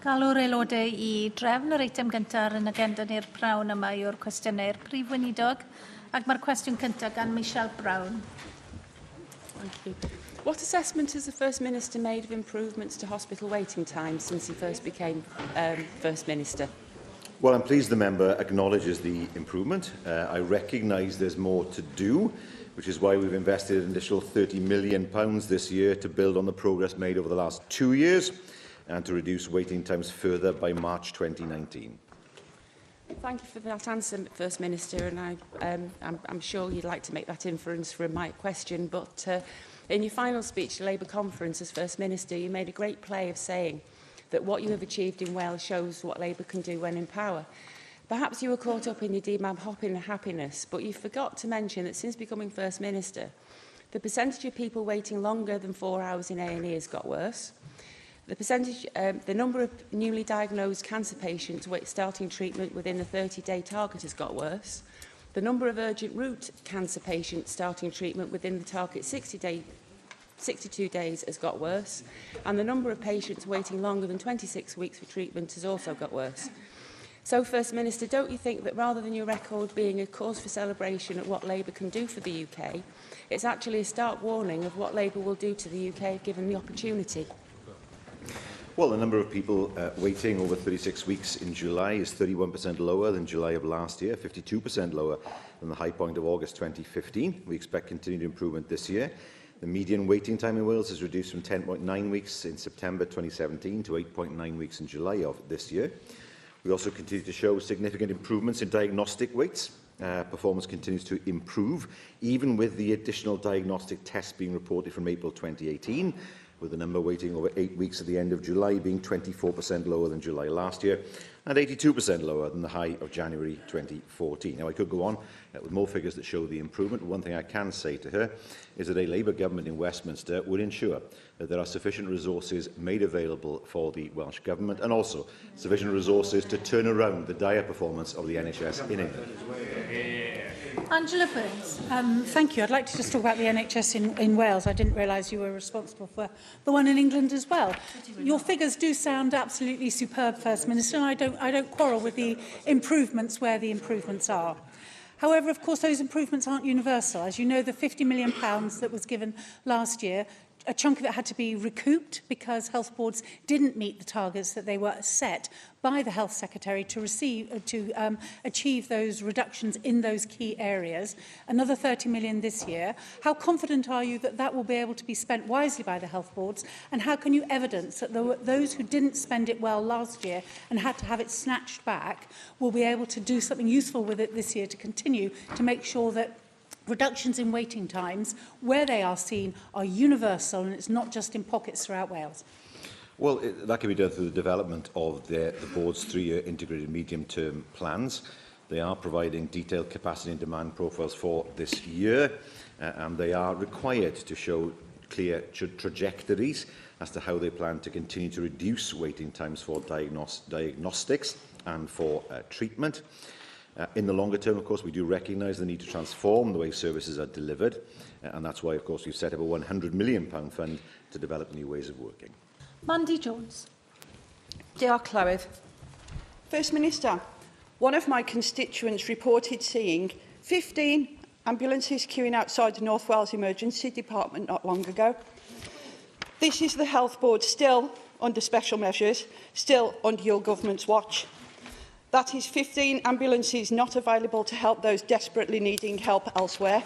Galw'r aelodau I drefn yr eitem gyntaf yn agenda ni'r prawn yma yw'r cwestiynau'r prif weinidog, ac mae'r cwestiwn cyntaf gan Michelle Brown. Thank you. What assessment has the First Minister made of improvements to hospital waiting times since he first became First Minister? Well, I'm pleased the member acknowledges the improvement. I recognise there's more to do, which is why we've invested an additional £30 million this year to build on the progress made over the last 2 years and to reduce waiting times further by March 2019. Thank you for that answer, First Minister, and I'm sure you'd like to make that inference from my question, but in your final speech to Labour conference as First Minister, you made a great play of saying that what you have achieved in Wales shows what Labour can do when in power. Perhaps you were caught up in your DMAB hopping happiness, but you forgot to mention that since becoming First Minister, the percentage of people waiting longer than 4 hours in A&E has got worse. The number of newly diagnosed cancer patients starting treatment within the 30-day target has got worse. The number of urgent route cancer patients starting treatment within the target 62 days has got worse. And the number of patients waiting longer than 26 weeks for treatment has also got worse. So, First Minister, don't you think that rather than your record being a cause for celebration at what Labour can do for the UK, it's actually a stark warning of what Labour will do to the UK if given the opportunity? Well, the number of people waiting over 36 weeks in July is 31% lower than July of last year, 52% lower than the high point of August 2015. We expect continued improvement this year. The median waiting time in Wales is reduced from 10.9 weeks in September 2017 to 8.9 weeks in July of this year. We also continue to show significant improvements in diagnostic weights. Performance continues to improve, even with the additional diagnostic tests being reported from April 2018, with the number waiting over 8 weeks at the end of July being 24% lower than July last year and 82% lower than the high of January 2014. Now, I could go on with more figures that show the improvement. One thing I can say to her is that a Labour government in Westminster would ensure that there are sufficient resources made available for the Welsh Government and also sufficient resources to turn around the dire performance of the NHS in England. Angela Burns. Thank you. I'd like to just talk about the NHS in Wales. I didn't realise you were responsible for the one in England as well. Your figures do sound absolutely superb, First Minister, and I don't quarrel with the improvements where the improvements are. However, of course, those improvements aren't universal. As you know, the £50 million that was given last year, a chunk of it had to be recouped because health boards didn't meet the targets that they were set by the Health Secretary to achieve those reductions in those key areas. Another 30 million this year. How confident are you that that will be able to be spent wisely by the health boards? And how can you evidence that those who didn't spend it well last year and had to have it snatched back will be able to do something useful with it this year to continue to make sure that reductions in waiting times, where they are seen, are universal and it's not just in pockets throughout Wales? Well, that can be done through the development of the board's 3-year integrated medium-term plans. They are providing detailed capacity and demand profiles for this year, and they are required to show clear trajectories as to how they plan to continue to reduce waiting times for diagnostics and for treatment. In the longer term, of course, we do recognise the need to transform the way services are delivered, and that's why, of course, we've set up a £100 million fund to develop new ways of working. Mandy Jones. Diolch, Llywydd. First Minister, one of my constituents reported seeing 15 ambulances queuing outside the North Wales Emergency Department not long ago. This is the Health Board still under special measures, still under your government's watch. That is 15 ambulances not available to help those desperately needing help elsewhere.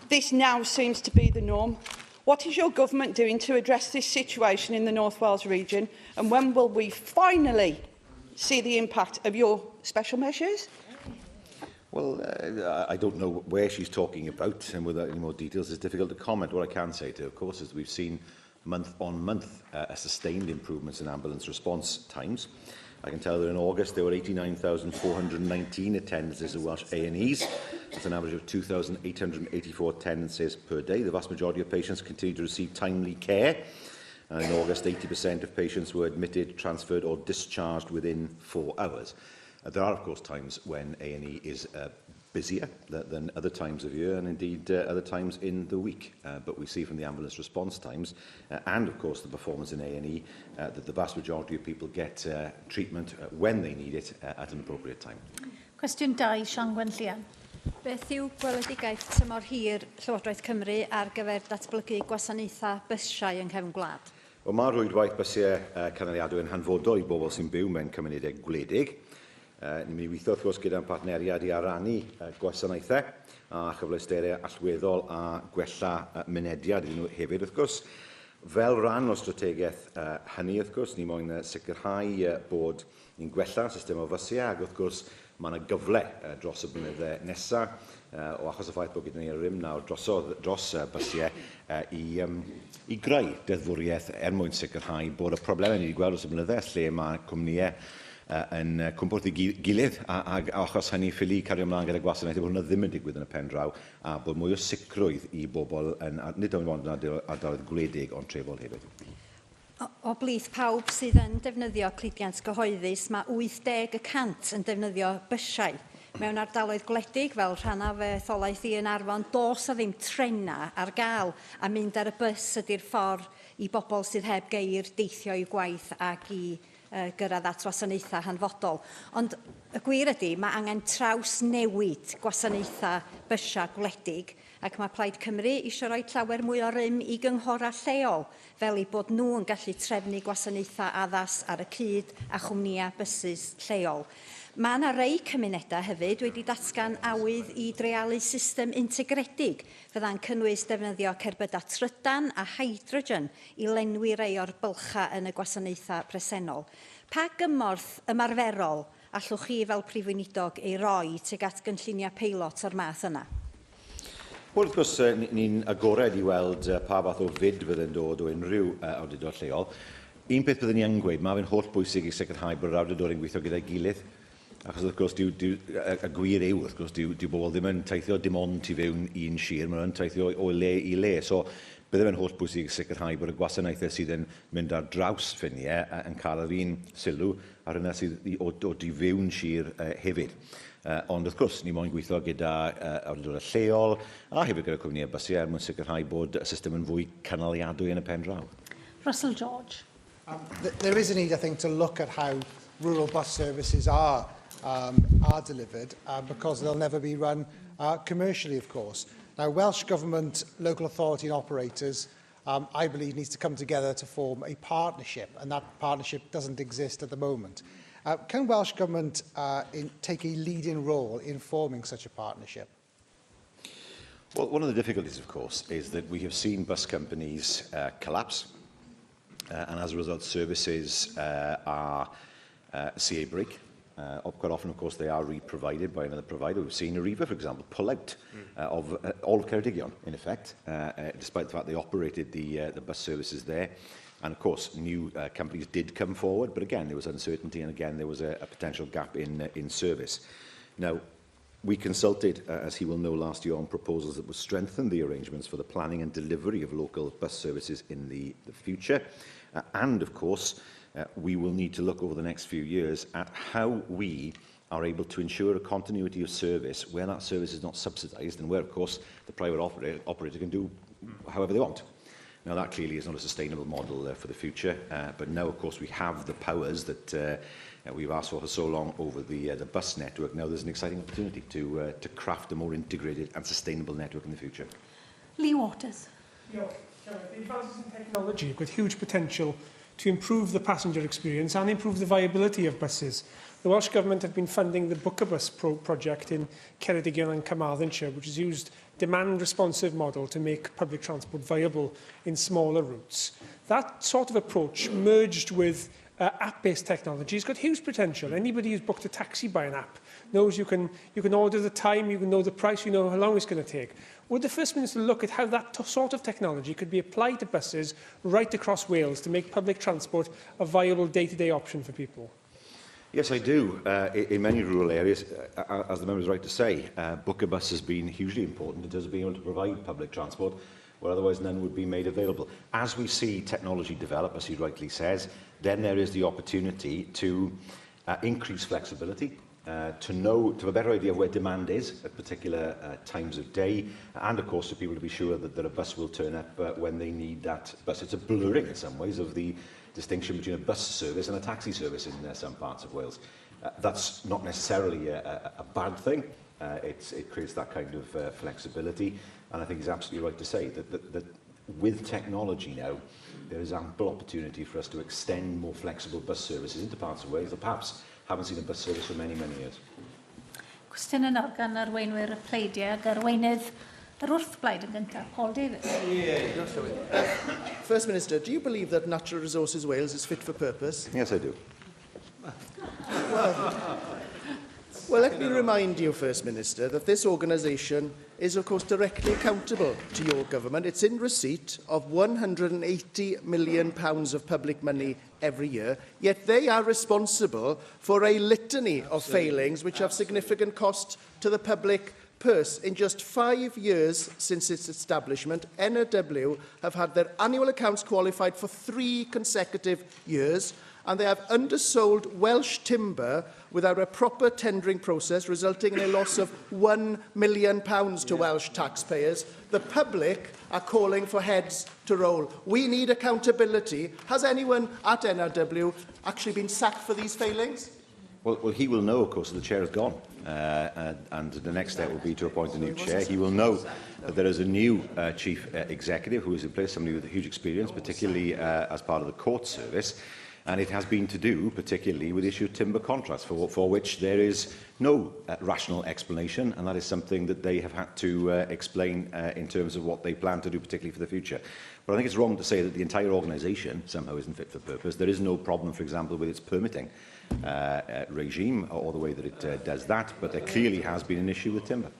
This now seems to be the norm. What is your government doing to address this situation in the North Wales region, and when will we finally see the impact of your special measures? Well, I don't know where she's talking about, and without any more details, it's difficult to comment. What I can say to her, of course, is we've seen month on month a sustained improvements in ambulance response times. I can tell that in August there were 89,419 attendances of Welsh A&Es. That's an average of 2,884 attendances per day. The vast majority of patients continue to receive timely care. And in August, 80% of patients were admitted, transferred or discharged within 4 hours. There are, of course, times when A&E is busier than other times of year and indeed other times in the week. But we see from the ambulance response times and of course the performance in A&E that the vast majority of people get treatment when they need it at an appropriate time. Cwestiwn 2, Sian Gwenllian. Beth yw gweledigaeth tymor hir Llywodraeth Cymru ar gyfer datblygu gwasanaethau bysiau yng nghefn gwlad? Wel, mae rwydwaith bysiau canoliadwy yn hanfodol I bobl sy'n byw mewn cymunedau gwledig. Ni'n mynd I weithio wrth gwrs gyda'n partneriad I arannu gwasanaethau a chyfleusterau allweddol a gwella mynediad iddyn nhw hefyd wrth gwrs. Fel rhan o strategaeth hynny wrth gwrs, ni'n moyn sicrhau bod ni'n gwella system o fysiau ac wrth gwrs mae yna gyfle dros y blynydde nesaf o achos y ffaith bod gyda ni rym nawr dros bysiau I greu deddfwriaeth mwyn sicrhau bod y problemau ni wedi gweld dros y blynydde lle mae cwmnïau yn cwmpwrdd I gilydd a achos hynny ffili cario ymlaen gyda gwasanaethau bod hwnna ddim yn digwydd yn y pen draw a bod mwy o sicrwydd I bobl nid ond yn ardaloedd gwledig ond trefol hefyd. O blith pawb sydd yn defnyddio cludiant gyhoeddus, mae 80% yn defnyddio bysiau. Mewn ardaloedd gwledig fel rhannaf etholaeth I yn Arfon, dos o ddim trena ar gael a mynd ar y bus ydy'r ffordd I bobl sydd heb geir deithio I gwaith ac I gyrraedd at wasanaethau hanfodol. Ond y gwir ydy, mae angen traws newid gwasanaethau bysiau gwledig ac mae Plaid Cymru eisiau rhoi llawer mwy o rym I gynghora lleol fel I bod nhw yn gallu trefnu gwasanaethau addas ar y cyd a chwmnïau bysys lleol. Mae yna rei cymunedau hefyd wedi datgan awydd I dreialu system integredig fydda'n cynnwys defnyddio cerbydau trydan a hydrogen I lenwi rei o'r bylcha yn y gwasanaethau presennol. Pa gymorth ymarferol allwch chi fel Prif Weinidog ei roi tuag at gynlluniau peilot o'r math yna? Wel, wrth gwrs, ni'n agored I weld pa fath o fyd fydde'n dod o unrhyw awdurdod lleol. Un peth byddwn ni yn gweud, mae fe'n holl bwysig I sicrhau bod yr awdurdod yn gweithio gyda'i gilydd. Achos wrth gwrs, y gwir yw, wrth gwrs, dyw bobl ddim yn teithio dim ond I fewn un sir, maen nhw'n teithio o le I le. So, bydde fe'n holl bwysig sicrhau bod y gwasanaethau sydd yn mynd ar draws ffiniau yn cael yr un sylw ar hynny sydd o di fewn sir hefyd. Ond wrth gwrs, ni moyn gweithio gyda awdurdodau lleol a hefyd gyda cwmnïau bysiau mwyn sicrhau bod y system yn fwy canoliadwy yn y pen draw. Russell George. There is a need, I think, to look at how rural bus services are delivered because they'll never be run commercially, of course. Now, Welsh Government, local authority and operators, I believe, needs to come together to form a partnership, and that partnership doesn't exist at the moment. Can Welsh Government take a leading role in forming such a partnership? Well, one of the difficulties, of course, is that we have seen bus companies collapse, and as a result, services are CA break. Quite often, of course, they are re-provided by another provider. We've seen Arriva, for example, pull out of all of Ceredigion, in effect, despite the fact they operated the bus services there. And, of course, new companies did come forward, but again, there was uncertainty, and again, there was a potential gap in service. Now, we consulted, as he will know, last year on proposals that would strengthen the arrangements for the planning and delivery of local bus services in the future. And, of course, we will need to look over the next few years at how we are able to ensure a continuity of service where that service is not subsidised and where, of course, the private operator can do however they want. Now, that clearly is not a sustainable model for the future, but now, of course, we have the powers that we've asked for so long over the bus network. Now there's an exciting opportunity to craft a more integrated and sustainable network in the future. Lee Waters. The advances in technology have got huge potential to improve the passenger experience and improve the viability of buses. The Welsh Government have been funding the Book a Bus project in Ceredigion and Carmarthenshire, which has used demand-responsive model to make public transport viable in smaller routes. That sort of approach, merged with app-based technology, has got huge potential. Anybody who's booked a taxi by an app knows you can order the time, you can know the price, you know how long it's going to take. Would the First Minister look at how that sort of technology could be applied to buses right across Wales to make public transport a viable day-to-day option for people? Yes, I do. In many rural areas, as the member is right to say, Book a Bus has been hugely important in terms of being able to provide public transport where otherwise none would be made available. As we see technology develop, as he rightly says, then there is the opportunity to increase flexibility to have a better idea of where demand is at particular times of day, and of course for people to be sure that a bus will turn up when they need that bus. It's a blurring in some ways of the distinction between a bus service and a taxi service in some parts of Wales. That's not necessarily a bad thing. It creates that kind of flexibility, and I think it's absolutely right to say that with technology now, there is ample opportunity for us to extend more flexible bus services into parts of Wales that perhaps haven't seen a bus service for many, many years. Cwestiwn yn organ arweinwyr y pleidiau ac arweinydd yr wrthblaid yn gyntaf, Paul Davies. First Minister, do you believe that Natural Resources Wales is fit for purpose? Yes, I do. Well, let me remind you, First Minister, that this organisation is, of course, directly accountable to your government. It's in receipt of £180 million of public money every year, yet they are responsible for a litany of failings which have significant cost to the public purse. In just 5 years since its establishment, NRW have had their annual accounts qualified for 3 consecutive years, and they have undersold Welsh timber without a proper tendering process, resulting in a loss of £1 million to Welsh taxpayers. The public are calling for heads to roll. We need accountability. Has anyone at NRW actually been sacked for these failings? Well, he will know, of course, that the chair is gone, and the next step will be to appoint a new chair. He will know that there is a new chief executive who is in place, somebody with huge experience, particularly as part of the court service. And it has been to do, particularly, with the issue of timber contracts, for which there is no rational explanation, and that is something that they have had to explain in terms of what they plan to do, particularly for the future. But I think it's wrong to say that the entire organisation somehow isn't fit for purpose. There is no problem, for example, with its permitting regime or the way that it does that, but there clearly has been an issue with timber.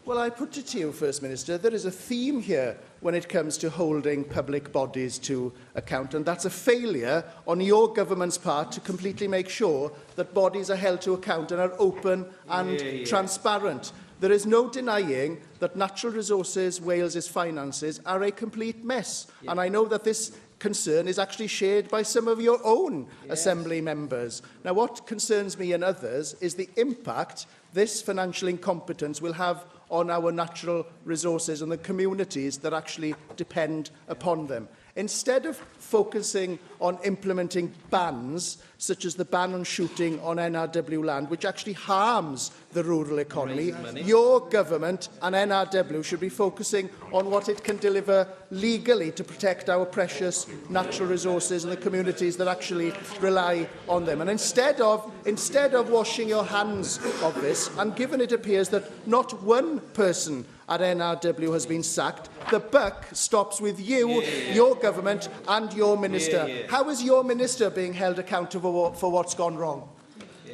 Well, I put it to you, First Minister, there is a theme here when it comes to holding public bodies to account, and that's a failure on your government's part to completely make sure that bodies are held to account and are open and transparent. There is no denying that Natural Resources Wales's finances are a complete mess, and I know that this concern is actually shared by some of your own Assembly members. Now, what concerns me and others is the impact this financial incompetence will have on our natural resources and the communities that actually depend upon them. Instead of focusing on implementing bans, such as the ban on shooting on NRW land, which actually harms the rural economy, your government and NRW should be focusing on what it can deliver legally to protect our precious natural resources and the communities that actually rely on them. And instead of washing your hands of this, and given it appears that not one person at NRW has been sacked, the buck stops with you, your government and your minister. How is your minister being held accountable for what's gone wrong?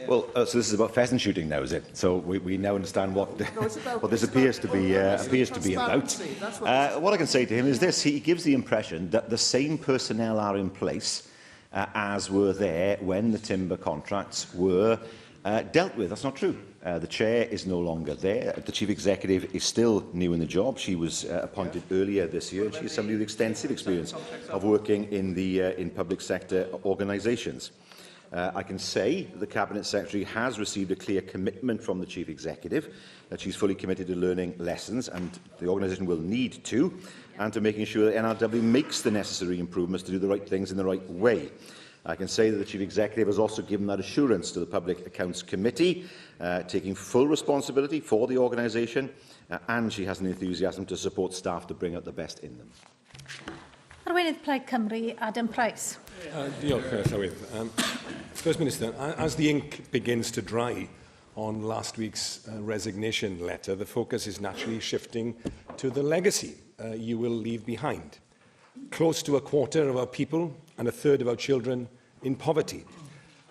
Well, so this is about pheasant shooting now, is it? So we now understand what this appears to be about. What I can say to him is this: he gives the impression that the same personnel are in place as were there when the timber contracts were dealt with. That's not true. The chair is no longer there. The chief executive is still new in the job. She was appointed earlier this year. She is somebody with extensive experience of working in public sector organisations. I can say that the Cabinet Secretary has received a clear commitment from the Chief Executive that she's fully committed to learning lessons, and the organisation will need to, and to making sure that NRW makes the necessary improvements to do the right things in the right way. I can say that the Chief Executive has also given that assurance to the Public Accounts Committee, taking full responsibility for the organisation, and she has an enthusiasm to support staff to bring out the best in them. Arweinydd Plaid Cymru, Adam Price. Diolch, Llywydd. First Minister, as the ink begins to dry on last week's resignation letter, the focus is naturally shifting to the legacy you will leave behind. Close to a quarter of our people and a third of our children in poverty.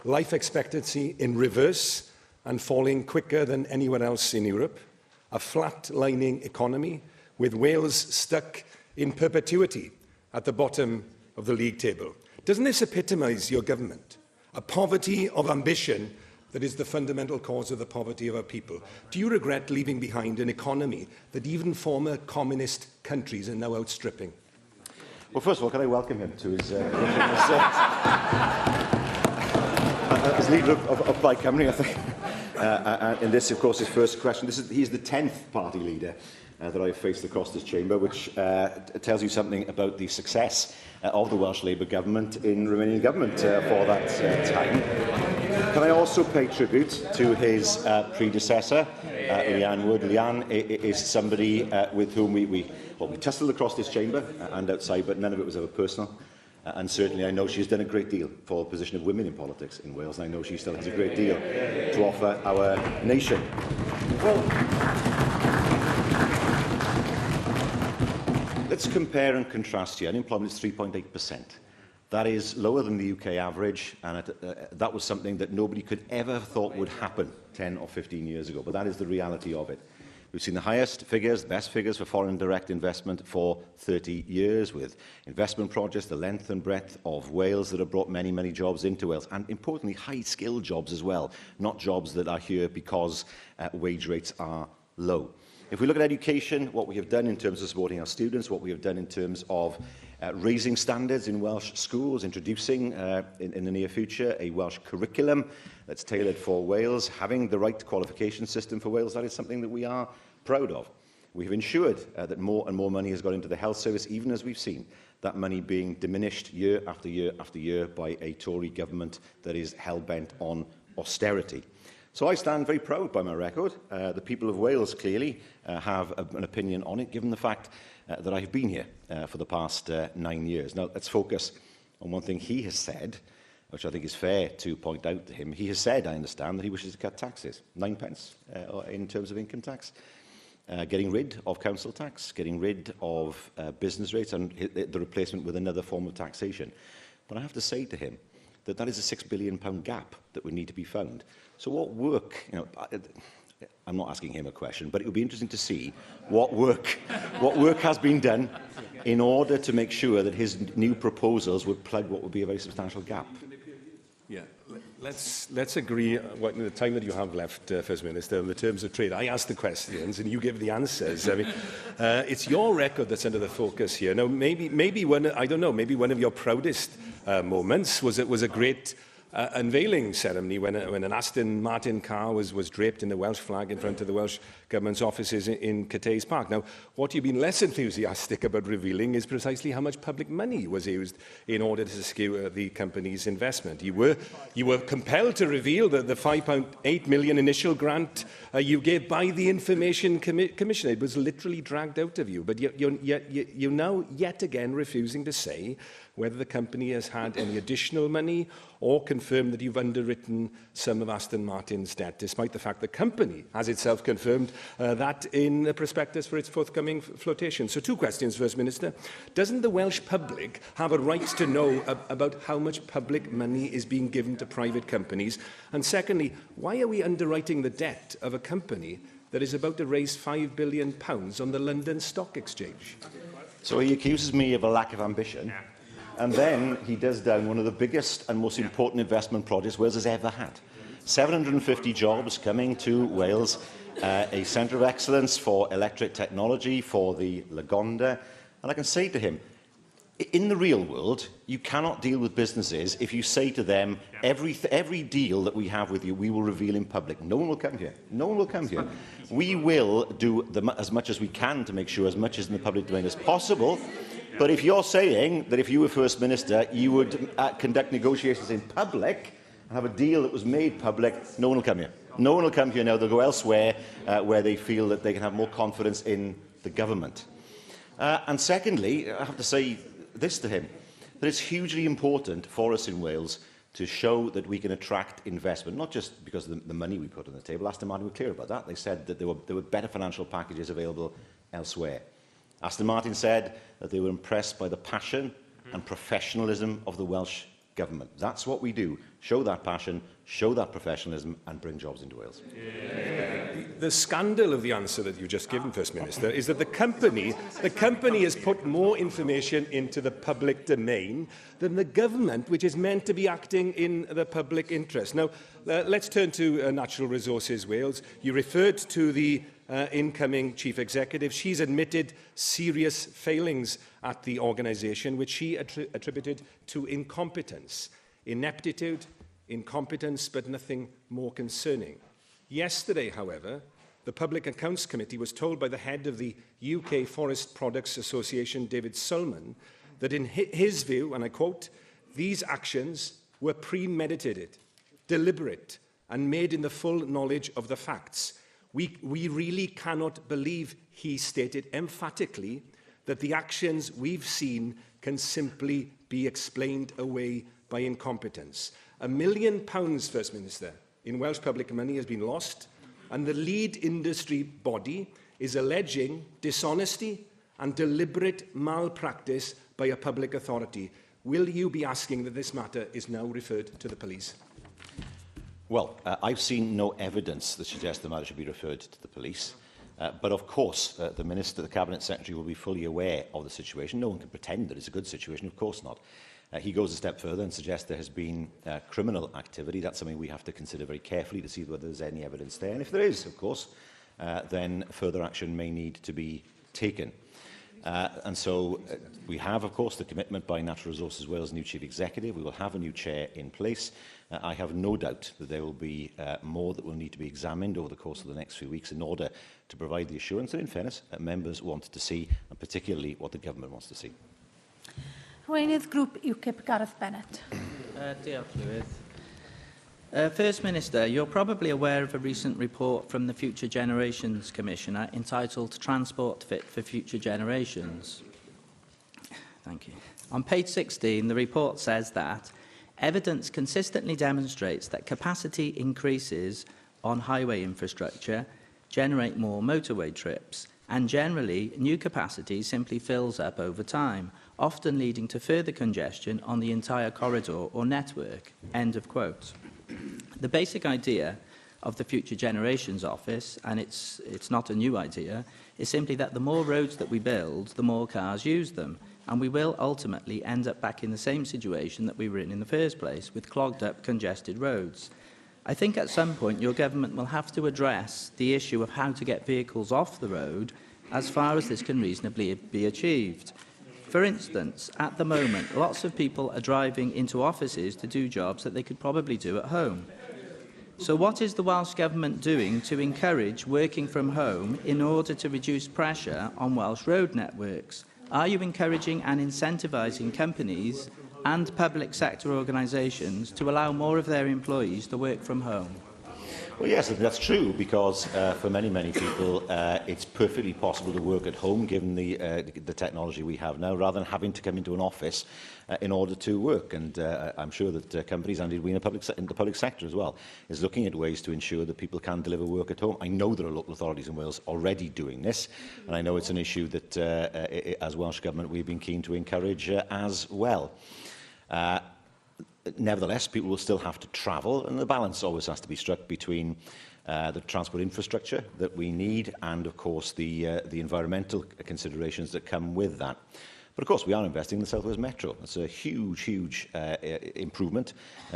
Life expectancy in reverse and falling quicker than anywhere else in Europe. A flat-lining economy with Wales stuck in perpetuity at the bottom of the league table. Doesn't this epitomise your government? A poverty of ambition that is the fundamental cause of the poverty of our people. Do you regret leaving behind an economy that even former communist countries are now outstripping? Well, first of all, can I welcome him to his as leader of Plaid Cymru? I think And this, of course, is first question. He's the 10th party leader that I've faced across this chamber, which tells you something about the success of the Welsh Labour government in remaining in government for that time. Can I also pay tribute to his predecessor, Leanne Wood? Leanne is somebody with whom we tussled across this chamber and outside, but none of it was ever personal. And certainly I know she's done a great deal for the position of women in politics in Wales, and I know she still has a great deal to offer our nation. Well, let's compare and contrast here. Unemployment is 3.8%. That is lower than the UK average, and that was something that nobody could ever have thought would happen 10 or 15 years ago, but that is the reality of it. We've seen the highest figures, the best figures for foreign direct investment for 30 years, with investment projects, the length and breadth of Wales that have brought many, many jobs into Wales, and importantly, high-skilled jobs as well, not jobs that are here because wage rates are low. If we look at education, what we have done in terms of supporting our students, what we have done in terms of raising standards in Welsh schools, introducing in the near future a Welsh curriculum that's tailored for Wales, having the right qualification system for Wales, that is something that we are proud of. We have ensured that more and more money has got into the health service, even as we've seen that money being diminished year after year after year by a Tory government that is hell-bent on austerity. So I stand very proud by my record. The people of Wales clearly have an opinion on it, given the fact that I have been here for the past 9 years. Now, let's focus on one thing he has said, which I think is fair to point out to him. He has said, I understand, that he wishes to cut taxes, 9 pence in terms of income tax, getting rid of council tax, getting rid of business rates and the replacement with another form of taxation. But I have to say to him that that is a £6 billion gap that would need to be found. So what work, I'm not asking him a question, but it would be interesting to see what work has been done in order to make sure that his new proposals would plug what would be a very substantial gap. Yeah, let's agree in the time that you have left, First Minister, in the terms of trade. I ask the questions and you give the answers. I mean, it's your record that's under the focus here. Now, maybe one of your proudest moments was a great unveiling ceremony when an Aston Martin car was draped in the Welsh flag in front of the Welsh Government's offices in Cathays Park. Now, what you've been less enthusiastic about revealing is precisely how much public money was used in order to secure the company's investment. You were compelled to reveal that the £5.8 million initial grant you gave by the Information Commission. It was literally dragged out of you, but you're now yet again refusing to say whether the company has had any additional money or confirm that you've underwritten some of Aston Martin's debt, despite the fact the company has itself confirmed that in the prospectus for its forthcoming flotation. So 2 questions, First Minister. Doesn't the Welsh public have a right to know about how much public money is being given to private companies? And secondly, why are we underwriting the debt of a company that is about to raise £5 billion on the London Stock Exchange? So he accuses me of a lack of ambition. And then he does down one of the biggest and most important investment projects Wales has ever had. 750 jobs coming to Wales, a centre of excellence for electric technology, for the Lagonda. And I can say to him, in the real world, you cannot deal with businesses if you say to them, every deal that we have with you, we will reveal in public. No one will come here. No one will come here. We will do as much as we can to make sure as much is in the public domain as possible. But if you're saying that if you were First Minister, you would conduct negotiations in public and have a deal that was made public, no one will come here. No one will come here now. They'll go elsewhere where they feel that they can have more confidence in the government. And secondly, I have to say this to him, that it's hugely important for us in Wales to show that we can attract investment, not just because of the money we put on the table. Aston Martin were clear about that. They said that there were better financial packages available elsewhere. Aston Martin said that they were impressed by the passion and professionalism of the Welsh Government. That's what we do. Show that passion, show that professionalism and bring jobs into Wales. The scandal of the answer that you've just given, First Minister, is that the company has put more information into the public domain than the government, which is meant to be acting in the public interest. Now, let's turn to Natural Resources Wales. You referred to the incoming chief executive. She's admitted serious failings at the organisation, which she attributed to incompetence, ineptitude, incompetence, but nothing more concerning. Yesterday, however, the Public Accounts Committee was told by the head of the UK Forest Products Association, David Sulman, that in his view, and I quote, "These actions were premeditated, deliberate, and made in the full knowledge of the facts. We really cannot believe," he stated emphatically, "that the actions we've seen can simply be explained away by incompetence." £1 million, First Minister, in Welsh public money has been lost, and the lead industry body is alleging dishonesty and deliberate malpractice by a public authority. Will you be asking that this matter is now referred to the police? Well, I've seen no evidence that suggests the matter should be referred to the police. But of course, the Minister, the Cabinet Secretary, will be fully aware of the situation. No one can pretend that it's a good situation. Of course not. He goes a step further and suggests there has been criminal activity. That's something we have to consider very carefully to see whether there's any evidence there. And if there is, of course, then further action may need to be taken. And so we have, of course, the commitment by Natural Resources Wales' new Chief Executive. We will have a new chair in place. I have no doubt that there will be more that will need to be examined over the course of the next few weeks in order to provide the assurance that, in fairness, members want to see, and particularly what the government wants to see. Hweinydd Grŵp UKIP, Gareth Bennett. Diolch, Llywydd. First Minister, you're probably aware of a recent report from the Future Generations Commissioner entitled Transport Fit for Future Generations. Thank you. On page 16, the report says that evidence consistently demonstrates that capacity increases on highway infrastructure generate more motorway trips, and generally, new capacity simply fills up over time, often leading to further congestion on the entire corridor or network. End of quote. The basic idea of the Future Generations Office, and it's not a new idea, is simply that the more roads that we build, the more cars use them, and we will ultimately end up back in the same situation that we were in the first place, with clogged up, congested roads. I think at some point your government will have to address the issue of how to get vehicles off the road as far as this can reasonably be achieved. For instance, at the moment, lots of people are driving into offices to do jobs that they could probably do at home. So what is the Welsh Government doing to encourage working from home in order to reduce pressure on Welsh road networks? Are you encouraging and incentivising companies and public sector organisations to allow more of their employees to work from home? Well, yes, that's true, because for many people, it's perfectly possible to work at home, given the technology we have now, rather than having to come into an office in order to work. And I'm sure that companies, and indeed in the public sector as well, is looking at ways to ensure that people can deliver work at home. I know there are local authorities in Wales already doing this, and I know it's an issue that, as Welsh Government, we've been keen to encourage as well. Nevertheless, people will still have to travel, and the balance always has to be struck between the transport infrastructure that we need and, of course, the environmental considerations that come with that. But, of course, we are investing in the South Wales Metro. It's a huge improvement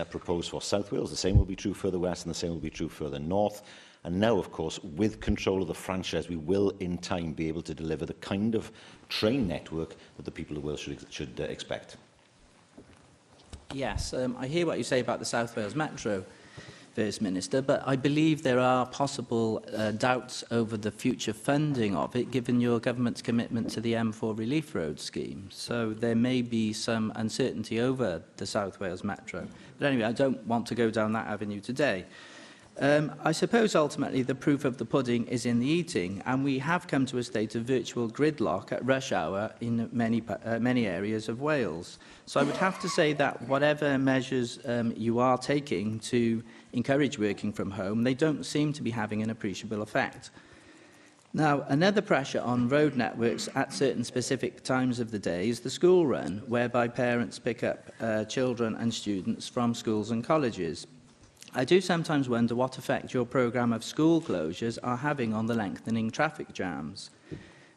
proposed for South Wales. The same will be true further west, and the same will be true further north. And now, of course, with control of the franchise, we will, in time, be able to deliver the kind of train network that the people of Wales should expect. Yes, I hear what you say about the South Wales Metro, First Minister, but I believe there are possible doubts over the future funding of it, given your government's commitment to the M4 Relief Road scheme. So there may be some uncertainty over the South Wales Metro. But anyway, I don't want to go down that avenue today. I suppose ultimately the proof of the pudding is in the eating, and we have come to a state of virtual gridlock at rush hour in many areas of Wales. So I would have to say that whatever measures you are taking to encourage working from home, they don't seem to be having an appreciable effect. Now, another pressure on road networks at certain specific times of the day is the school run, whereby parents pick up children and students from schools and colleges. I do sometimes wonder what effect your programme of school closures are having on the lengthening traffic jams.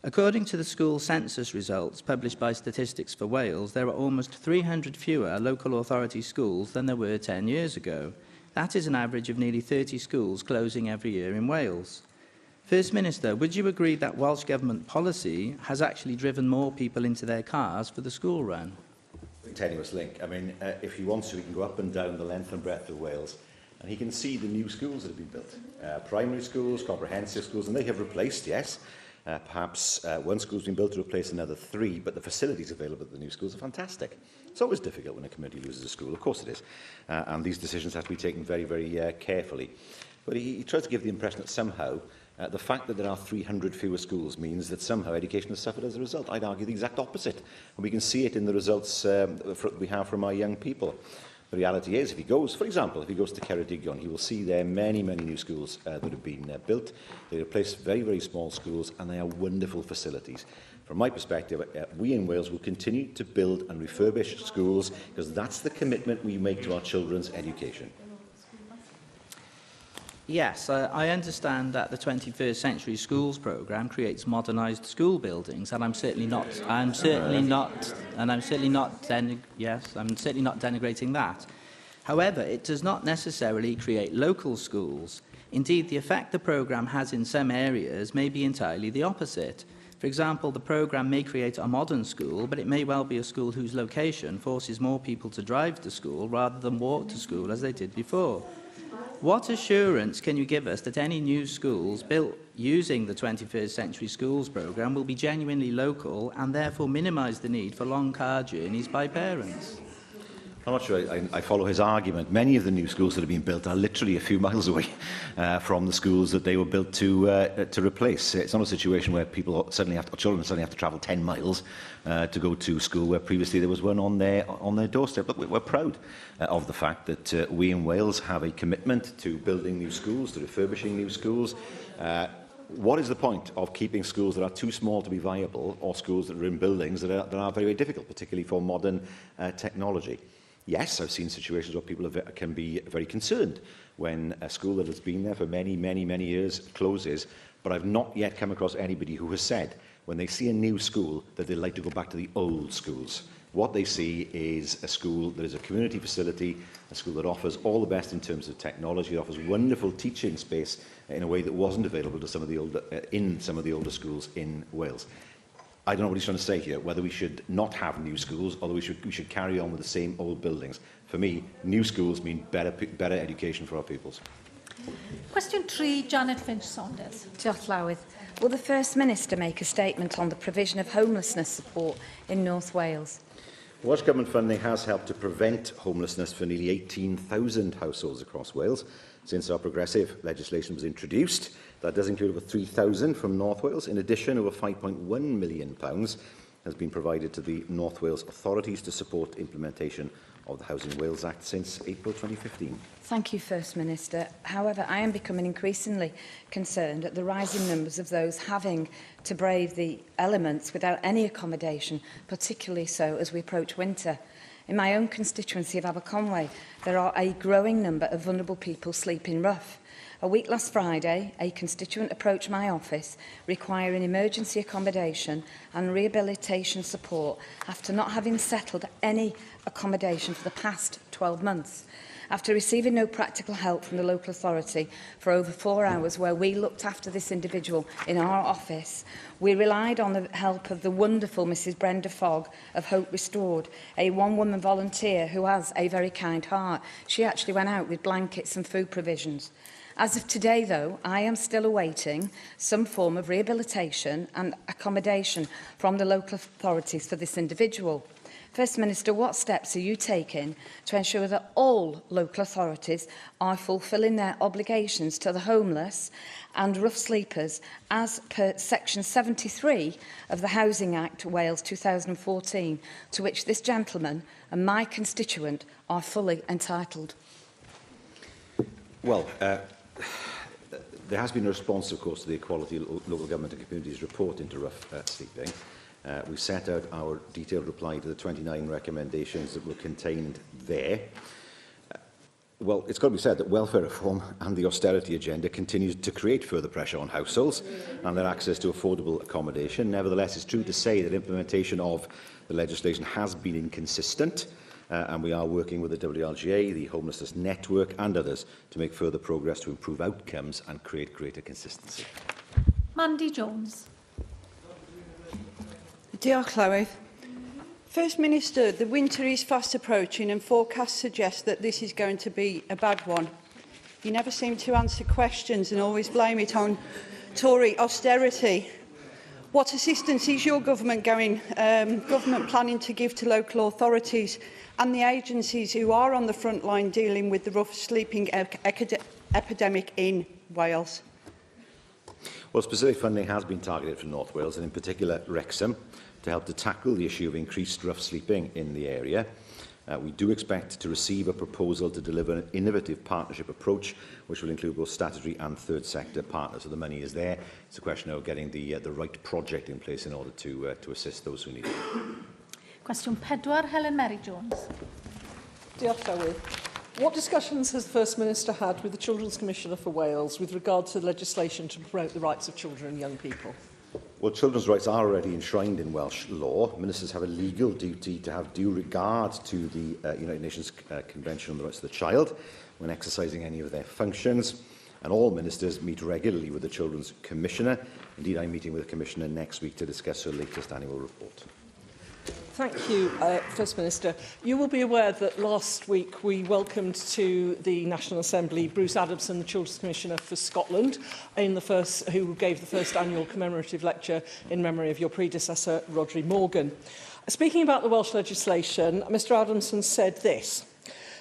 According to the school census results published by Statistics for Wales, there are almost 300 fewer local authority schools than there were 10 years ago. That is an average of nearly 30 schools closing every year in Wales. First Minister, would you agree that Welsh Government policy has actually driven more people into their cars for the school run? Tenuous link. I mean, if you want to, we can go up and down the length and breadth of Wales And he can see the new schools that have been built. Primary schools, comprehensive schools, and they have replaced, yes. Perhaps one school's been built to replace another 3, but the facilities available at the new schools are fantastic. It's always difficult when a community loses a school, of course it is. And these decisions have to be taken very, very carefully. But he tries to give the impression that somehow the fact that there are 300 fewer schools means that somehow education has suffered as a result. I'd argue the exact opposite. And we can see it in the results we have from our young people. The reality is, if he goes, for example, if he goes to Ceredigion, he will see there many, many new schools that have been built. They replace very, very small schools, and they are wonderful facilities. From my perspective, we in Wales will continue to build and refurbish schools because that's the commitment we make to our children's education. Yes, I understand that the 21st Century Schools programme creates modernised school buildings, and I'm certainly not denigrating that. However, it does not necessarily create local schools. Indeed, the effect the programme has in some areas may be entirely the opposite. For example, the programme may create a modern school, but it may well be a school whose location forces more people to drive to school rather than walk to school as they did before. What assurance can you give us that any new schools built using the 21st Century Schools programme will be genuinely local and therefore minimise the need for long car journeys by parents? I'm not sure I follow his argument. Many of the new schools that have been built are literally a few miles away from the schools that they were built to replace. It's not a situation where children suddenly have to travel 10 miles to go to school, where previously there was one on their doorstep. But we're proud of the fact that we in Wales have a commitment to building new schools, to refurbishing new schools. What is the point of keeping schools that are too small to be viable, or schools that are in buildings that are very, very difficult, particularly for modern technology? Yes, I've seen situations where people can be very concerned when a school that has been there for many, many, many years closes, but I've not yet come across anybody who has said, when they see a new school, that they'd like to go back to the old schools. What they see is a school that is a community facility, a school that offers all the best in terms of technology, it offers wonderful teaching space in a way that wasn't available to some of the older schools in Wales. I don't know what he's trying to say here, whether we should not have new schools or we should carry on with the same old buildings. For me, new schools mean better education for our pupils. Question 3, Janet Finch-Saunders. Diolch Llywydd. Will the First Minister make a statement on the provision of homelessness support in North Wales? Welsh Government funding has helped to prevent homelessness for nearly 18,000 households across Wales since our progressive legislation was introduced. That does include over 3,000 from North Wales. In addition, over £5.1 million has been provided to the North Wales authorities to support implementation of the Housing Wales Act since April 2015. Thank you, First Minister. However, I am becoming increasingly concerned at the rising numbers of those having to brave the elements without any accommodation, particularly so as we approach winter. In my own constituency of Aberconway, there are a growing number of vulnerable people sleeping rough. A week last Friday, a constituent approached my office requiring emergency accommodation and rehabilitation support after not having settled any accommodation for the past 12 months. After receiving no practical help from the local authority for over 4 hours where we looked after this individual in our office, we relied on the help of the wonderful Mrs Brenda Fogg of Hope Restored, a one-woman volunteer who has a very kind heart. She actually went out with blankets and food provisions. As of today, though, I am still awaiting some form of rehabilitation and accommodation from the local authorities for this individual. First Minister, what steps are you taking to ensure that all local authorities are fulfilling their obligations to the homeless and rough sleepers as per Section 73 of the Housing Act Wales 2014, to which this gentleman and my constituent are fully entitled? Well, there has been a response, of course, to the Equality Local Government and Communities report into rough sleeping. We set out our detailed reply to the 29 recommendations that were contained there. Well, it's got to be said that welfare reform and the austerity agenda continues to create further pressure on households and their access to affordable accommodation. Nevertheless, it's true to say that implementation of the legislation has been inconsistent, and we are working with the WRGA, the Homelessness Network and others to make further progress to improve outcomes and create greater consistency. Mandy Jones. Diolch Llywydd. First Minister, the winter is fast approaching and forecasts suggest that this is going to be a bad one. You never seem to answer questions and always blame it on Tory austerity. What assistance is your government planning to give to local authorities and the agencies who are on the front line dealing with the rough sleeping epidemic in Wales? Well, specific funding has been targeted for North Wales and in particular Wrexham to help to tackle the issue of increased rough sleeping in the area. We do expect to receive a proposal to deliver an innovative partnership approach which will include both statutory and third sector partners. So the money is there. It's a question of getting the right project in place in order to assist those who need it. Cwestiwn 4, Helen Mary Jones. Diolch, Llywydd. What discussions has the First Minister had with the Children's Commissioner for Wales with regard to legislation to promote the rights of children and young people? Well, children's rights are already enshrined in Welsh law. Ministers have a legal duty to have due regard to the United Nations Convention on the Rights of the Child when exercising any of their functions. And all ministers meet regularly with the Children's Commissioner. Indeed, I'm meeting with the Commissioner next week to discuss her latest annual report. Thank you, First Minister. You will be aware that last week we welcomed to the National Assembly Bruce Adamson, the Children's Commissioner for Scotland, who gave the first annual commemorative lecture in memory of your predecessor, Rhodri Morgan. Speaking about the Welsh legislation, Mr Adamson said this: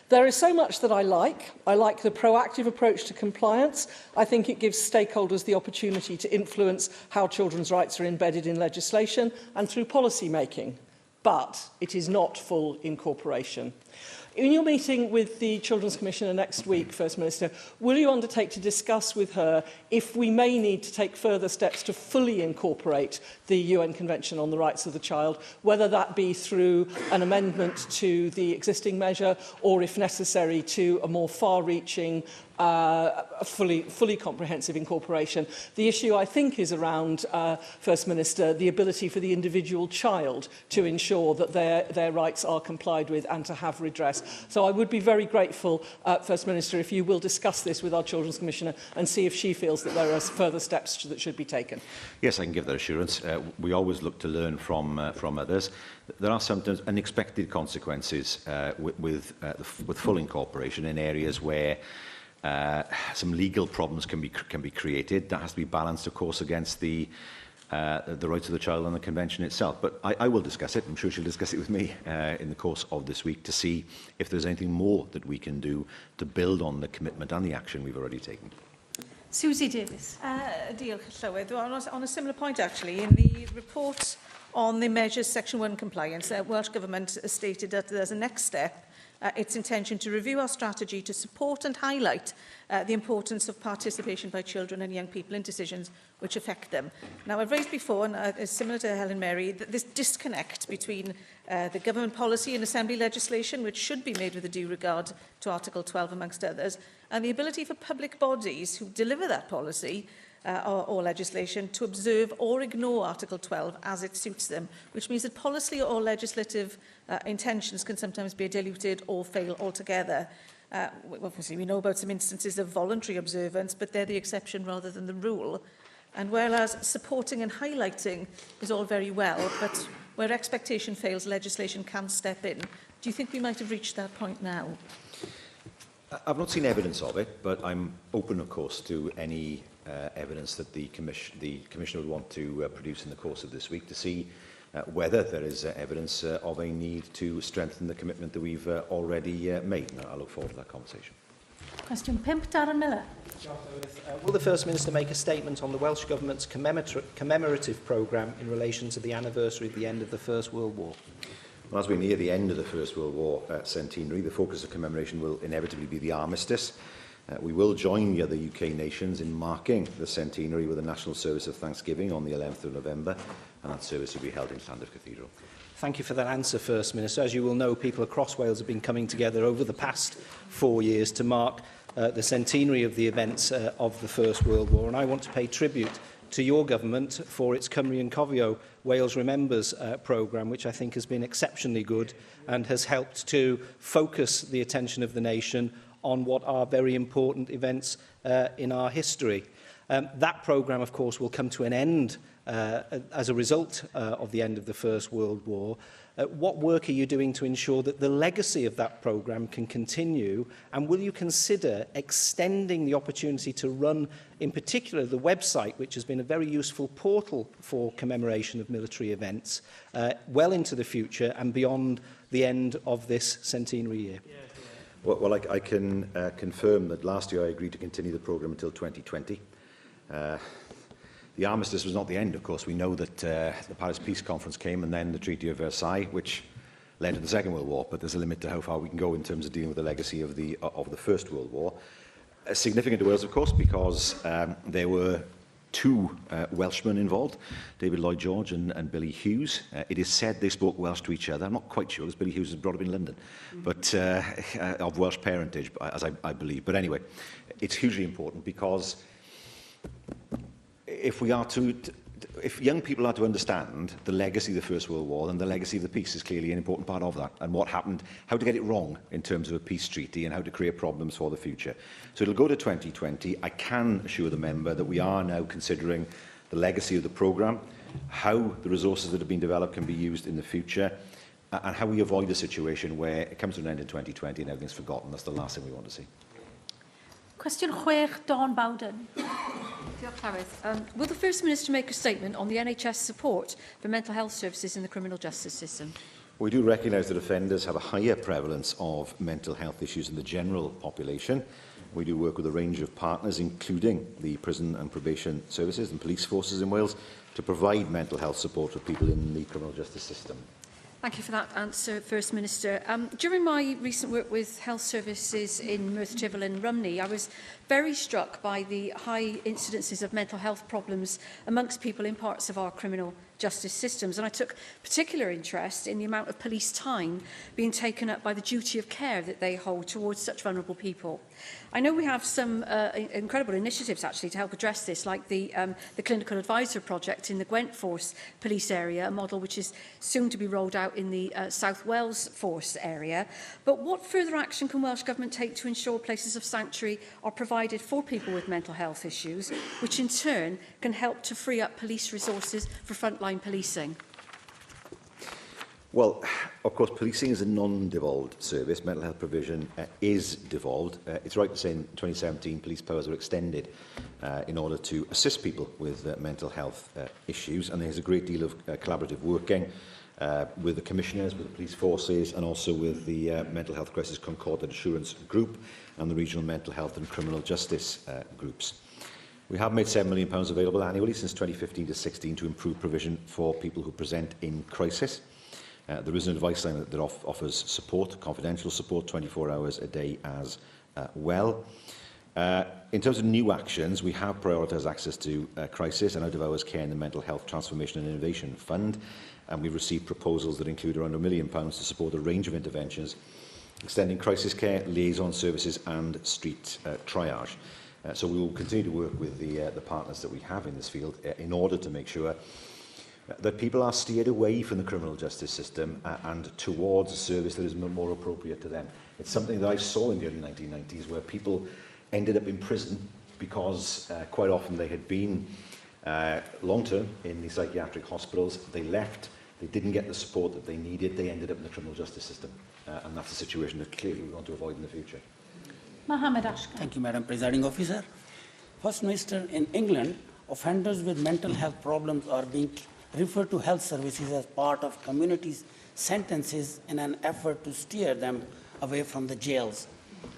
"There is so much that I like. I like the proactive approach to compliance. I think it gives stakeholders the opportunity to influence how children's rights are embedded in legislation and through policy making. But it is not full incorporation." In your meeting with the Children's Commissioner next week, First Minister, will you undertake to discuss with her if we may need to take further steps to fully incorporate the UN Convention on the Rights of the Child, whether that be through an amendment to the existing measure or, if necessary, to a more far-reaching fully comprehensive incorporation? The issue, I think, is around, First Minister, the ability for the individual child to ensure that their rights are complied with and to have redress. So I would be very grateful, First Minister, if you will discuss this with our Children's Commissioner and see if she feels that there are further steps that should be taken. Yes, I can give that assurance. We always look to learn from others. There are sometimes unexpected consequences with full incorporation in areas where some legal problems can be created. That has to be balanced, of course, against the rights of the child and the convention itself. But I will discuss it. I'm sure she'll discuss it with me in the course of this week to see if there's anything more that we can do to build on the commitment and the action we've already taken. Susie Davis. Diolch, Llywydd. On a similar point, actually, in the report on the measures Section 1 compliance, the Welsh Government has stated that there's a next step, its intention to review our strategy to support and highlight the importance of participation by children and young people in decisions which affect them. Now, I've raised before, and similar to Helen Mary, that this disconnect between the government policy and Assembly legislation, which should be made with a due regard to Article 12, amongst others, and the ability for public bodies who deliver that policy or legislation to observe or ignore Article 12 as it suits them, which means that policy or legislative intentions can sometimes be diluted or fail altogether. Obviously, we know about some instances of voluntary observance, but they're the exception rather than the rule. And whereas supporting and highlighting is all very well, but where expectation fails, legislation can step in. Do you think we might have reached that point now? I've not seen evidence of it, but I'm open, of course, to any evidence that the Commissioner would want to produce in the course of this week to see whether there is evidence of a need to strengthen the commitment that we've already made. And I look forward to that conversation. Question 5, Darren Miller. Will the First Minister make a statement on the Welsh Government's commemorative programme in relation to the anniversary of the end of the First World War? Well, as we near the end of the First World War centenary, the focus of commemoration will inevitably be the armistice. We will join the other UK nations in marking the centenary with a national service of Thanksgiving on the 11th of November, and that service will be held in Llanfair Cathedral. Thank you for that answer, First Minister. As you will know, people across Wales have been coming together over the past 4 years to mark the centenary of the events of the First World War, and I want to pay tribute to your government for its Cymru and Cofio Wales Remembers programme, which I think has been exceptionally good and has helped to focus the attention of the nation on what are very important events in our history. That programme, of course, will come to an end as a result of the end of the First World War. What work are you doing to ensure that the legacy of that programme can continue? And will you consider extending the opportunity to run, in particular, the website, which has been a very useful portal for commemoration of military events, well into the future and beyond the end of this centenary year? Well, I can confirm that last year I agreed to continue the programme until 2020. The armistice was not the end, of course. We know that the Paris Peace Conference came and then the Treaty of Versailles, which led to the Second World War, but there's a limit to how far we can go in terms of dealing with the legacy of the First World War. Significant to Wales, of course, because there were two Welshmen involved, David Lloyd George and Billy Hughes. It is said they spoke Welsh to each other. I'm not quite sure, because Billy Hughes was brought up in London, but of Welsh parentage, as I believe. But anyway, it's hugely important because if young people are to understand the legacy of the First World War, then the legacy of the peace is clearly an important part of that, and what happened, how to get it wrong in terms of a peace treaty and how to create problems for the future. So it'll go to 2020. I can assure the member that we are now considering the legacy of the programme, how the resources that have been developed can be used in the future, and how we avoid a situation where it comes to an end in 2020 and everything's forgotten. That's the last thing we want to see. Cwestiwn 6, Dawn Bowden. Will the First Minister make a statement on the NHS support for mental health services in the criminal justice system? We do recognise that offenders have a higher prevalence of mental health issues in the general population. We do work with a range of partners, including the prison and probation services and police forces in Wales, to provide mental health support for people in the criminal justice system. Thank you for that answer, First Minister. During my recent work with health services in Merthyr Tydfil and Rumney, I was very struck by the high incidences of mental health problems amongst people in parts of our criminal justice systems. And I took particular interest in the amount of police time being taken up by the duty of care that they hold towards such vulnerable people. I know we have some incredible initiatives actually to help address this, like the Clinical Advisor Project in the Gwent Force police area, a model which is soon to be rolled out in the South Wales Force area. But what further action can Welsh Government take to ensure places of sanctuary are provided for people with mental health issues, which in turn can help to free up police resources for frontline policing? Well, of course, policing is a non-devolved service. Mental health provision is devolved. It's right to say in 2017 police powers were extended in order to assist people with mental health issues, and there's a great deal of collaborative working with the commissioners, with the police forces, and also with the Mental Health Crisis Concordant Assurance Group and the regional mental health and criminal justice groups. We have made £7 million available annually since 2015 to 16 to improve provision for people who present in crisis. There is an advice line that offers support, confidential support, 24 hours a day as well. In terms of new actions, we have prioritised access to crisis and out-of-hours care in the Mental Health Transformation and Innovation Fund, and we've received proposals that include around £1 million to support a range of interventions, extending crisis care, liaison services and street triage. So we will continue to work with the partners that we have in this field in order to make sure that people are steered away from the criminal justice system and towards a service that is more appropriate to them. It's something that I saw in the early 1990s, where people ended up in prison because quite often they had been long-term in the psychiatric hospitals. They left, they didn't get the support that they needed, they ended up in the criminal justice system. And that's a situation that clearly we want to avoid in the future. Mohammed Ashkan. Thank you, Madam Presiding Officer. First Minister, in England, offenders with mental health problems are being referred to health services as part of communities' sentences in an effort to steer them away from the jails.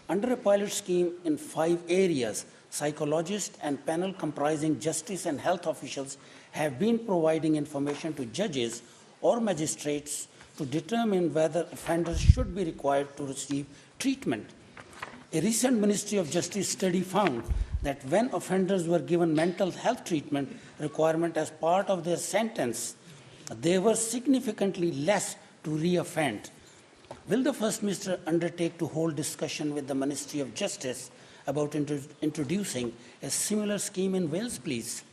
Under a pilot scheme in 5 areas, psychologists and panel comprising justice and health officials have been providing information to judges or magistrates to determine whether offenders should be required to receive treatment. A recent Ministry of Justice study found that when offenders were given mental health treatment requirement as part of their sentence, they were significantly less to re-offend. Will the First Minister undertake to hold discussion with the Ministry of Justice about introducing a similar scheme in Wales, please?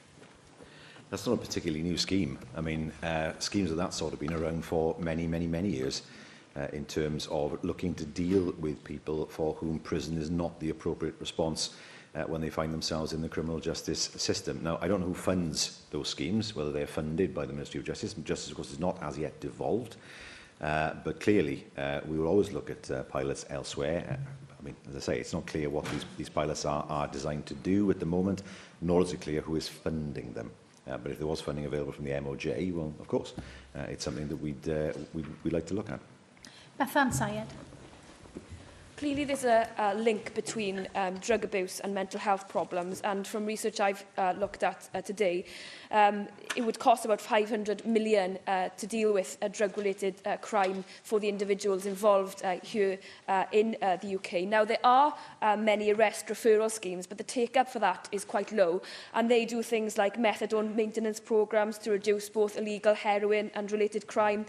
That's not a particularly new scheme. I mean, schemes of that sort have been around for many, many, many years in terms of looking to deal with people for whom prison is not the appropriate response when they find themselves in the criminal justice system. Now, I don't know who funds those schemes, whether they're funded by the Ministry of Justice. Justice, of course, is not as yet devolved. But clearly, we will always look at pilots elsewhere. I mean, as I say, it's not clear what these pilots are designed to do at the moment, nor is it clear who is funding them. But if there was funding available from the MOJ, well, of course, it's something that we'd like to look at. Bethan Syed. Clearly, there's a link between drug abuse and mental health problems, and from research I've looked at today, it would cost about 500 million to deal with drug-related crime for the individuals involved here in the UK. Now, there are many arrest referral schemes, but the take-up for that is quite low, and they do things like methadone maintenance programmes to reduce both illegal heroin and related crime.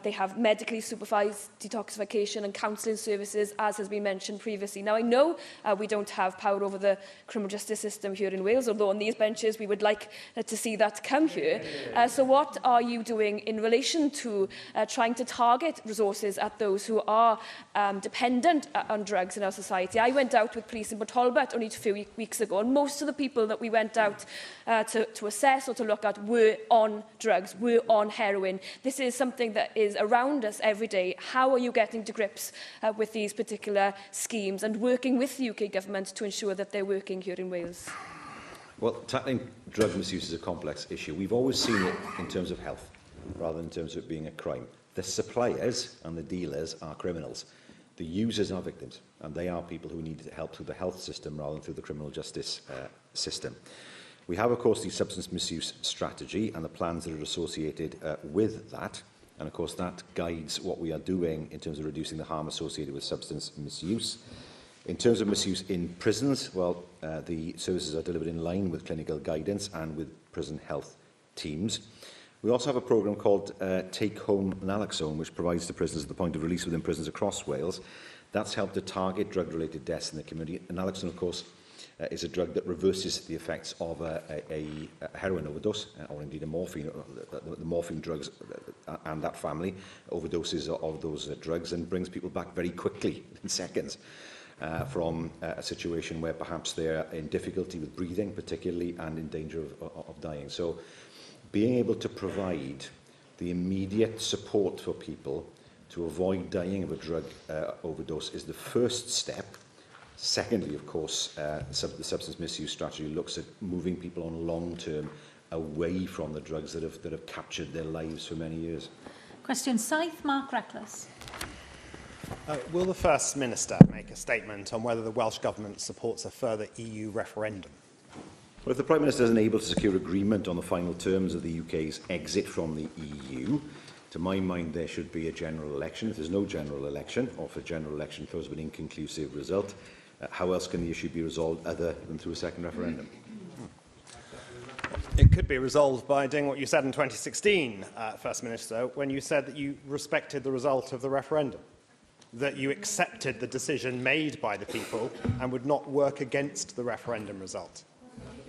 They have medically supervised detoxification and counselling services, as has been mentioned previously. Now, I know we don't have power over the criminal justice system here in Wales, although on these benches we would like to see that come here. So what are you doing in relation to trying to target resources at those who are dependent on drugs in our society? I went out with police in Port Talbot only a few weeks ago, and most of the people that we went out to assess or to look at were on drugs, were on heroin. This is something that is around us every day. How are you getting to grips with these particular schemes and working with the UK government to ensure that they're working here in Wales? Well, tackling drug misuse is a complex issue. We've always seen it in terms of health, rather than in terms of it being a crime. The suppliers and the dealers are criminals. The users are victims, and they are people who need help through the health system rather than through the criminal justice system. We have, of course, the substance misuse strategy and the plans that are associated with that. And, of course, that guides what we are doing in terms of reducing the harm associated with substance misuse. In terms of misuse in prisons, well, the services are delivered in line with clinical guidance and with prison health teams. We also have a programme called Take Home Naloxone, which provides to prisoners at the point of release within prisons across Wales. That's helped to target drug-related deaths in the community. Naloxone, of course, is a drug that reverses the effects of a heroin overdose, or indeed a morphine, the morphine drugs and that family, overdoses of those drugs, and brings people back very quickly, in seconds, from a situation where perhaps they're in difficulty with breathing, particularly, and in danger of dying. So being able to provide the immediate support for people to avoid dying of a drug overdose is the first step. Secondly, of course, the substance misuse strategy looks at moving people on long-term away from the drugs that have captured their lives for many years. Question 7, Mark Reckless. Will the First Minister make a statement on whether the Welsh Government supports a further EU referendum? Well, if the Prime Minister isn't able to secure agreement on the final terms of the UK's exit from the EU, to my mind, there should be a general election. If there's no general election, or if a general election throws up an inconclusive result, how else can the issue be resolved other than through a second referendum? It could be resolved by doing what you said in 2016, First Minister, when you said that you respected the result of the referendum, that you accepted the decision made by the people and would not work against the referendum result.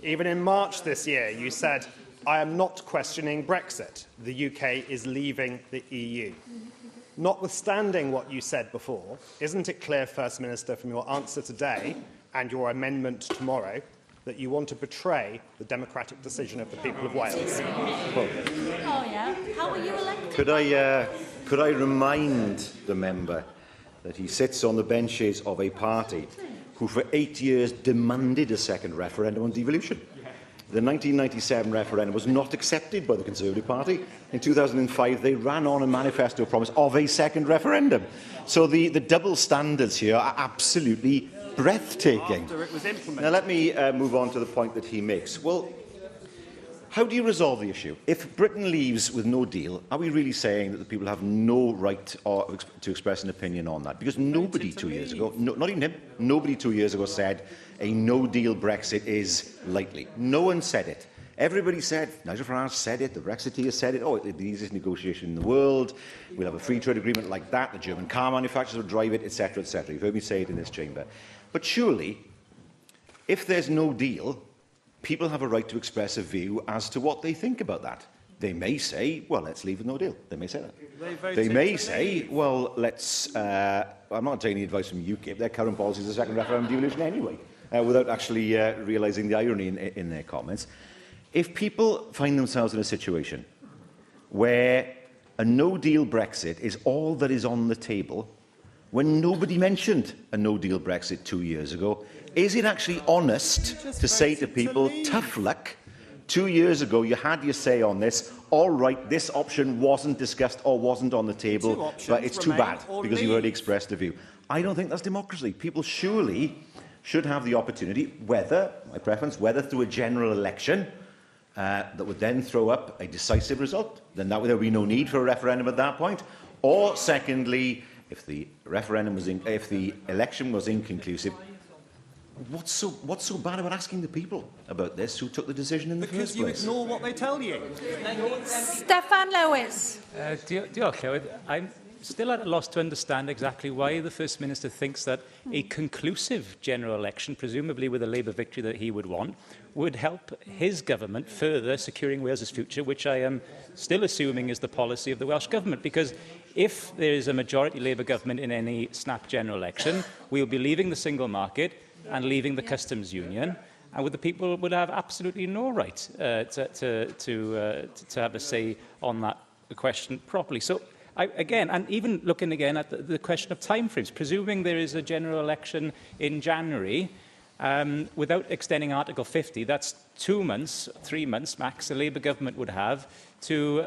Even in March this year, you said, "I am not questioning Brexit. The UK is leaving the EU." Notwithstanding what you said before, isn't it clear, First Minister, from your answer today and your amendment tomorrow, that you want to betray the democratic decision of the people of Wales? Oh, yeah. How were you elected? Could I remind the member that he sits on the benches of a party who for 8 years demanded a second referendum on devolution? The 1997 referendum was not accepted by the Conservative Party. In 2005, they ran on a manifesto promise of a second referendum. So the double standards here are absolutely breathtaking. After it was implemented. Now, let me move on to the point that he makes. Well, how do you resolve the issue? If Britain leaves with no deal, are we really saying that the people have no right to express an opinion on that? Because nobody 2 years ago, not even him, nobody 2 years ago said a no-deal Brexit is likely. No one said it. Everybody said, Nigel Farage said it, the Brexiteers said it, it's the easiest negotiation in the world, we'll have a free trade agreement like that, the German car manufacturers will drive it, etc., etc. You've heard me say it in this chamber. But surely, if there's no deal, people have a right to express a view as to what they think about that. They may say, well, let's leave with no deal. They may say that. They may say, well, let's... I'm not taking any advice from UKIP. Their current policy is a second referendum devolution anyway. without actually realising the irony in their comments. If people find themselves in a situation where a no-deal Brexit is all that is on the table, when nobody mentioned a no-deal Brexit 2 years ago, is it actually honest to say to people, tough luck? 2 years ago, you had your say on this. All right, this option wasn't discussed or wasn't on the table, but it's too bad because you already expressed a view. I don't think that's democracy. People surely should have the opportunity, whether, my preference, whether through a general election that would then throw up a decisive result, then there would be no need for a referendum at that point, or secondly, if the election was inconclusive, what's so bad about asking the people about this who took the decision in the first place? Because you ignore what they tell you. Steffan Lewis. Diolch, Llywydd. I'm still at a loss to understand exactly why the First Minister thinks that a conclusive general election, presumably with a Labour victory that he would want, would help his government further securing Wales's future, which I am still assuming is the policy of the Welsh Government. Because if there is a majority Labour government in any snap general election, we will be leaving the single market and leaving the customs union, and the people would have absolutely no right to have a say on that question properly. So, again, and even looking again at the question of timeframes, presuming there is a general election in January, without extending Article 50, that's 2 months, 3 months max, the Labour government would have to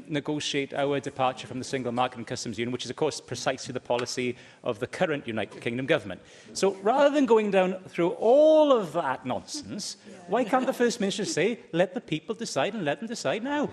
negotiate our departure from the single market and customs union, which is, of course, precisely the policy of the current United Kingdom government. So rather than going down through all of that nonsense, why can't the First Minister say, let the people decide and let them decide now?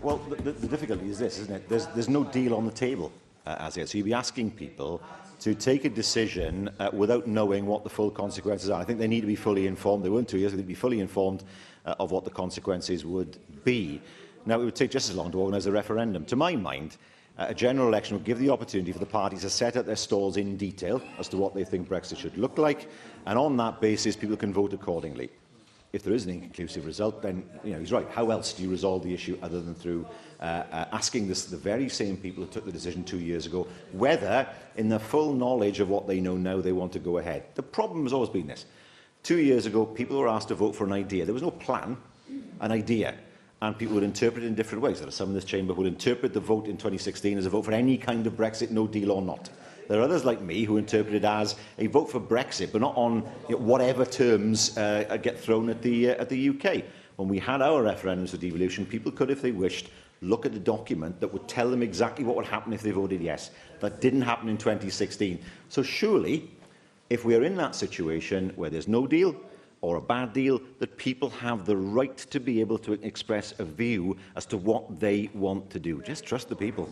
Well, the difficulty is this, isn't it? There's no deal on the table as yet. So you'd be asking people to take a decision without knowing what the full consequences are. I think they need to be fully informed. They weren't 2 years, they'd be fully informed of what the consequences would be. Now, it would take just as long to organise a referendum. To my mind, a general election would give the opportunity for the parties to set out their stalls in detail as to what they think Brexit should look like, and on that basis, people can vote accordingly. If there is an inconclusive result, then he's right. How else do you resolve the issue other than through asking the very same people who took the decision 2 years ago whether, in the full knowledge of what they know now, they want to go ahead? The problem has always been this. 2 years ago, people were asked to vote for an idea. There was no plan, an idea, and people would interpret it in different ways. There are some in this chamber who would interpret the vote in 2016 as a vote for any kind of Brexit, no deal or not. There are others like me who interpret it as a vote for Brexit, but not on whatever terms get thrown at the UK. When we had our referendums for devolution, people could, if they wished, look at the document that would tell them exactly what would happen if they voted yes. That didn't happen in 2016. So surely, if we are in that situation where there's no deal or a bad deal, that people have the right to be able to express a view as to what they want to do. Just trust the people.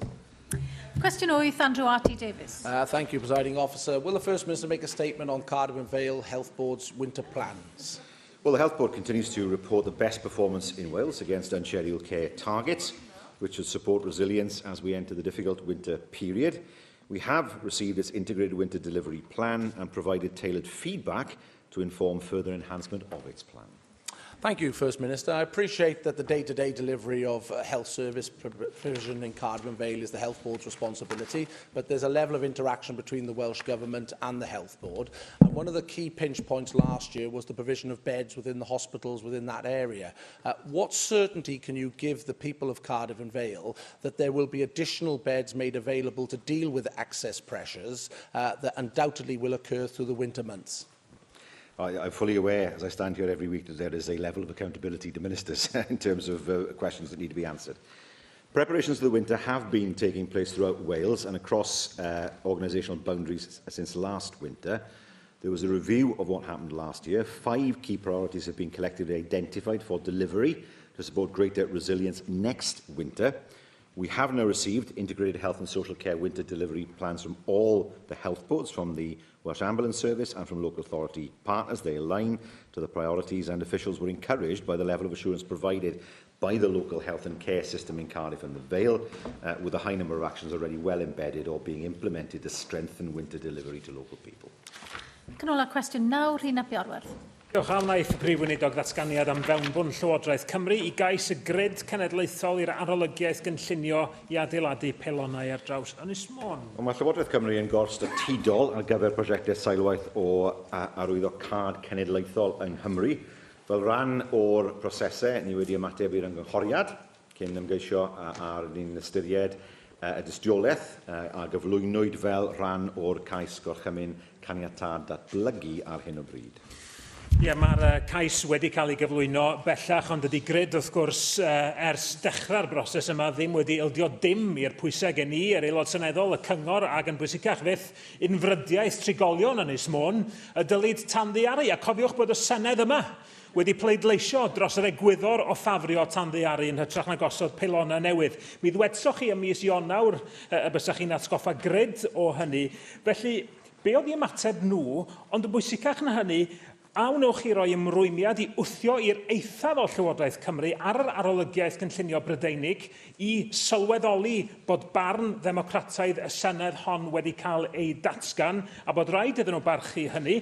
Question 8, Andrew R.T. Davis. Thank you, Presiding Officer. Will the First Minister make a statement on Cardiff and Vale Health Board's winter plans? Well, the Health Board continues to report the best performance in Wales against unscheduled care targets, which should support resilience as we enter the difficult winter period. We have received its integrated winter delivery plan and provided tailored feedback to inform further enhancement of its plan. Thank you, First Minister. I appreciate that the day-to-day delivery of health service provision in Cardiff and Vale is the Health Board's responsibility, but there's a level of interaction between the Welsh Government and the Health Board. And one of the key pinch points last year was the provision of beds within the hospitals within that area. What certainty can you give the people of Cardiff and Vale that there will be additional beds made available to deal with access pressures that undoubtedly will occur through the winter months? I'm fully aware, as I stand here every week, that there is a level of accountability to ministers in terms of questions that need to be answered. Preparations for the winter have been taking place throughout Wales and across organisational boundaries since last winter. There was a review of what happened last year. 5 key priorities have been collectively identified for delivery to support greater resilience next winter. We have now received integrated health and social care winter delivery plans from all the health boards, from the Welsh Ambulance Service and from local authority partners. They align to the priorities, and officials were encouraged by the level of assurance provided by the local health and care system in Cardiff and the Vale, with a high number of actions already well embedded or being implemented to strengthen winter delivery to local people. Canola cwestiwn 9, Rhina Biorwerth. Diolch am wnaeth y Prif Weinidog ddatganiad am fewnbwn Llywodraeth Cymru I gais y grid cenedlaethol i'r arolygiaeth gynllunio I adeiladu pelonau ar draws Ynys Môn. Mae Llywodraeth Cymru yn gorstatudol ar gyfer prosiectau sailwaith o arwyddo cad cenedlaethol yng Nghymru. Fel rhan o'r prosesau, ni wedi ymateb i'r ymgynghoriad cyn ymgeisio ar ni'n ystyried y dystiolaeth a gyflwynwyd fel rhan o'r cais gorchymyn caniatâd datblygu ar hyn o bryd. Mae'r cais wedi cael ei gyflwyno bellach, ond ydy grid wrth gwrs ers dechrau'r broses yma ddim wedi ildio dim i'r pwysau gen I, yr aelod seneddol, y cyngor ac yn bwysicach fyth unfrydiaeth trigolion Ynys Môn, y dylid tanddiaru. A cofiwch bod y Senedd yma wedi pleidleisio dros yr egwyddor o ffafrio tanddiaru yn hytrach na gosod peilona newydd. Mi ddwedsoch chi ym mis Ionawr y bysach chi'n atgoffa grid o hynny. Felly, be oedd I ymateb nhw, ond y bwysicach na hynny, a wnewch chi roi ymrwymiad I wthio i'r eithaf o Llywodraeth Cymru ar yr arolygiaeth gynllunio Brydeinig I sylweddoli bod barn ddemocrataidd y Senedd hon wedi cael ei datgan a bod rhaid iddyn nhw barchu hynny.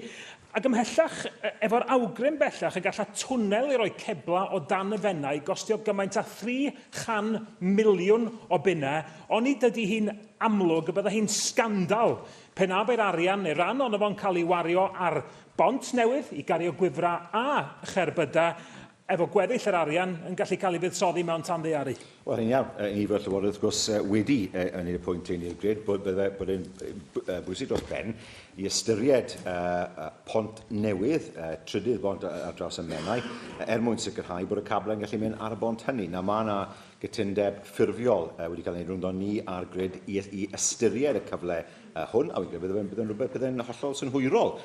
Ac ymhellach, efo'r awgrym bellach, y gallai twnnel I roi cebla o dan y fennau gostio gymaint a 300 miliwn o bunnau, ond I dydy hi'n amlwg y bydda hi'n scandal pen a be'r arian neu ran ond fo'n cael ei wario ar bont newydd I gario gwifra a cherbyda efo gweddill yr arian yn gallu cael ei fuddsoddi mewn tanddiaru. Wel, yn iawn, ni fel Llywodraeth wrth gwrs wedi yn ei pwynt ein i'r grid bod yn bwysig dros ben I ystyried pont newydd, trydydd bont ar draws y Menai, mwyn sicrhau bod y cablau yn gallu mynd ar y bont hynny. Na mae yna gytundeb ffurfiol wedi cael ei rwnddo ni ar grid I ystyried y cyfle hwn, a bydd yn rhywbeth bydd yn hollol synhwyrol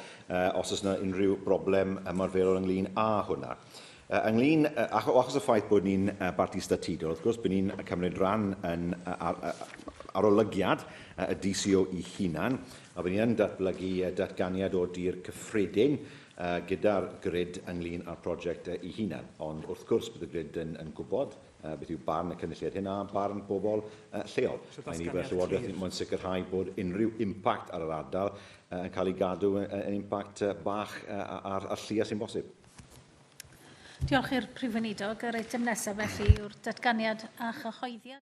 os oes yna unrhyw broblem ymarferol ynglyn â hwnna. Ynglyn, achos y ffaith bod ni'n barti statudol, wrth gwrs, bod ni'n cymryd rhan yn arolygiad y DCO I hunan, a bod ni'n datblygu datganiad o dir cyffredin gyda'r grid ynglyn â'r prosiect I hunan. Ond wrth gwrs bydd y grid yn gwybod beth yw barn y cynulliad hynna a barn bobl lleol. Mae ni fel Llywodraeth yn sicrhau bod unrhyw impact ar yr ardal yn cael ei gadw yn impact bach ar llia sy'n bosib. Diolch i'r Prif Weinidog. Yr eitem nesaf felly yw'r datganiad a chyhoeddiad.